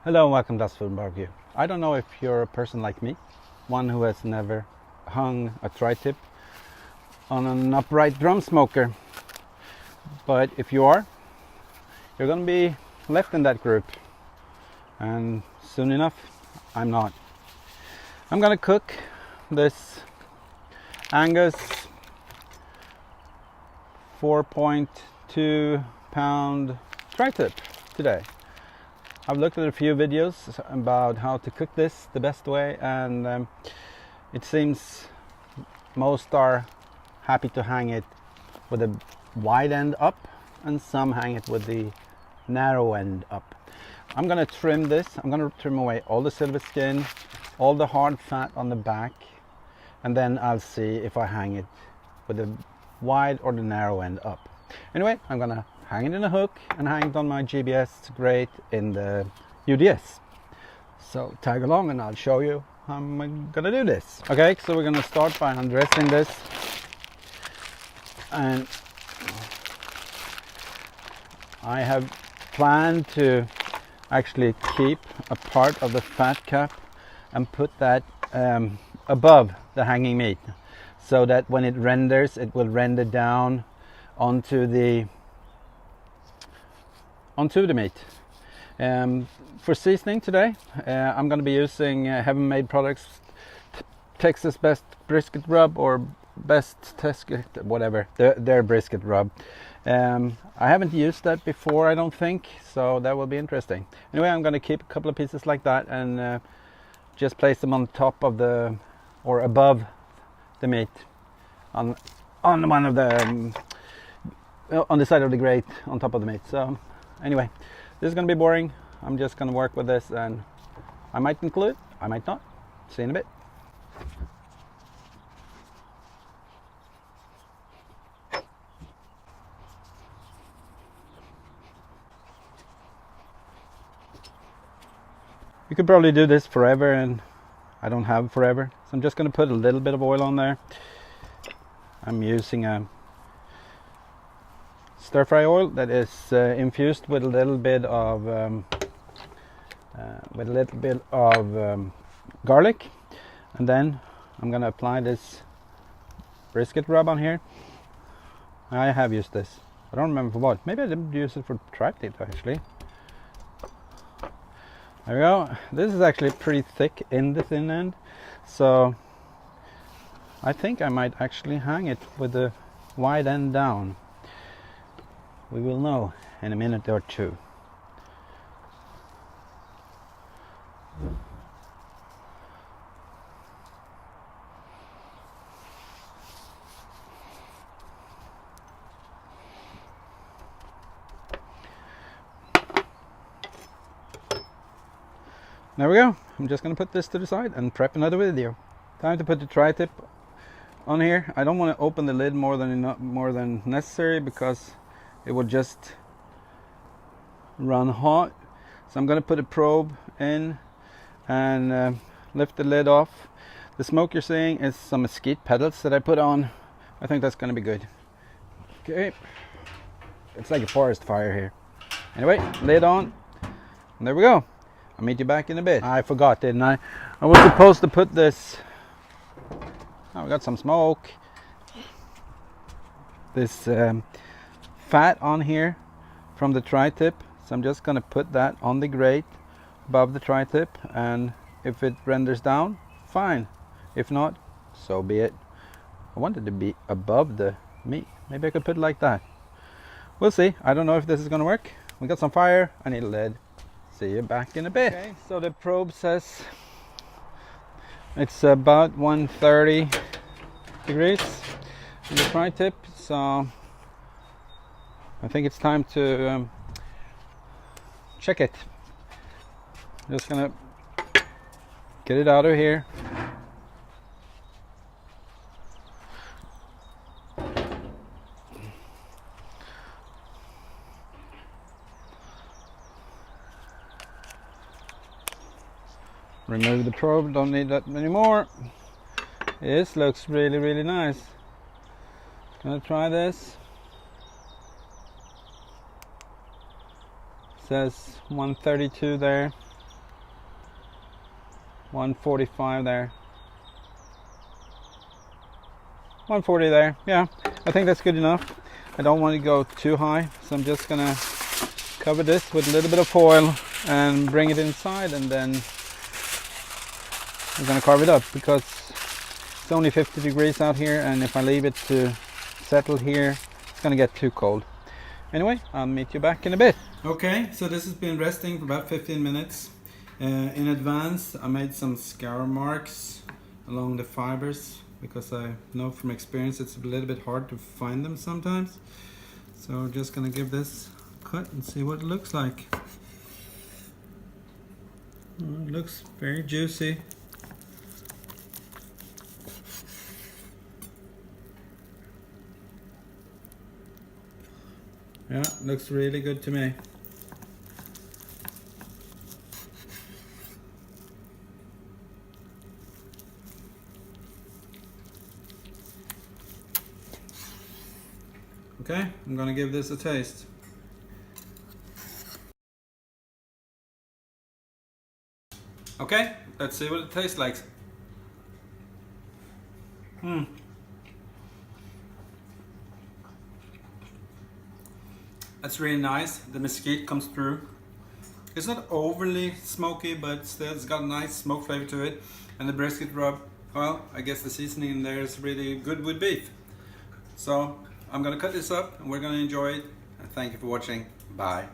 Hello and welcome to Food and Barbecue. I don't know if you're a person like me, one who has never hung a tri-tip on an upright drum smoker, but if you are, you're going to be left in that group, and soon enough I'm not. I'm going to cook this Angus 4.2 pound tri-tip today. I've looked at a few videos about how to cook this the best way, and it seems most are happy to hang it with a wide end up and some hang it with the narrow end up. I'm going to trim this. I'm going to trim away all the silver skin, all the hard fat on the back, and then I'll see if I hang it with the wide or the narrow end up. Anyway, I'm going to hang it in a hook and hang it on my GBS grate in the UDS. So tag along and I'll show you how I'm gonna do this. Okay, so we're gonna start by undressing this, and I have planned to actually keep a part of the fat cap and put that above the hanging meat, so that when it renders, it will render down onto the meat. For seasoning today, I'm going to be using HeavenMaee products, Texas Best Brisket Rub or BestTexas, whatever, their brisket rub. I haven't used that before, I don't think, so that will be interesting. Anyway, I'm going to keep a couple of pieces like that and just place them on top of the, or above the meat, on one of the on the side of the grate on top of the meat. So anyway, this is going to be boring. I'm just going to work with this, and I might conclude, I might not. See you in a bit. You could probably do this forever, and I don't have forever, so I'm just going to put a little bit of oil on there. I'm using a stir fry oil that is infused with a little bit of garlic, and then I'm going to apply this brisket rub on here. I have used this. I don't remember for what. Maybe I didn't use it for tri-tip actually. There we go. This is actually pretty thick in the thin end, so I think I might actually hang it with the wide end down. We will know in a minute or two. There we go. I'm just going to put this to the side and prep another video. Time to put the tri-tip on here. I don't want to open the lid more than necessary, because it will just run hot. So I'm going to put a probe in and lift the lid off. The smoke you're seeing is some mesquite pellets that I put on. I think that's going to be good. Okay, it's like a forest fire here. Anyway, lid on, and there we go. I'll meet you back in a bit. I forgot, didn't I? I was supposed to put this, oh, we got some smoke, this fat on here from the tri-tip. So I'm just going to put that on the grate above the tri-tip, and if it renders down, fine. If not, so be it. I want it to be above the meat. Maybe I could put it like that. We'll see. I don't know if this is going to work. We got some fire. I need a lid. See you back in a bit. Okay, so the probe says it's about 130 degrees in the tri-tip, so I think it's time to check it. I'm just gonna get it out of here. Remove the probe, don't need that anymore. This looks really nice. Gonna try this. Says 132 there. 145 there. 140 there. Yeah, I think that's good enough. I don't want to go too high, so I'm just gonna cover this with a little bit of foil and bring it inside, and then I'm gonna carve it up because it's only 50 degrees out here, and if I leave it to settle here, it's gonna get too cold. Anyway, I'll meet you back in a bit. Okay, so this has been resting for about 15 minutes. In advance, I made some scour marks along the fibers because I know from experience it's a little bit hard to find them sometimes. So I'm just gonna give this a cut and see what it looks like. It looks very juicy. Yeah, looks really good to me. Okay, I'm gonna give this a taste. Okay, let's see what it tastes like. That's really nice. The mesquite comes through. It's not overly smoky, but still it's got a nice smoke flavor to it. And the brisket rub, well, I guess the seasoning in there is really good with beef. So I'm gonna cut this up and we're gonna enjoy it. And thank you for watching. Bye.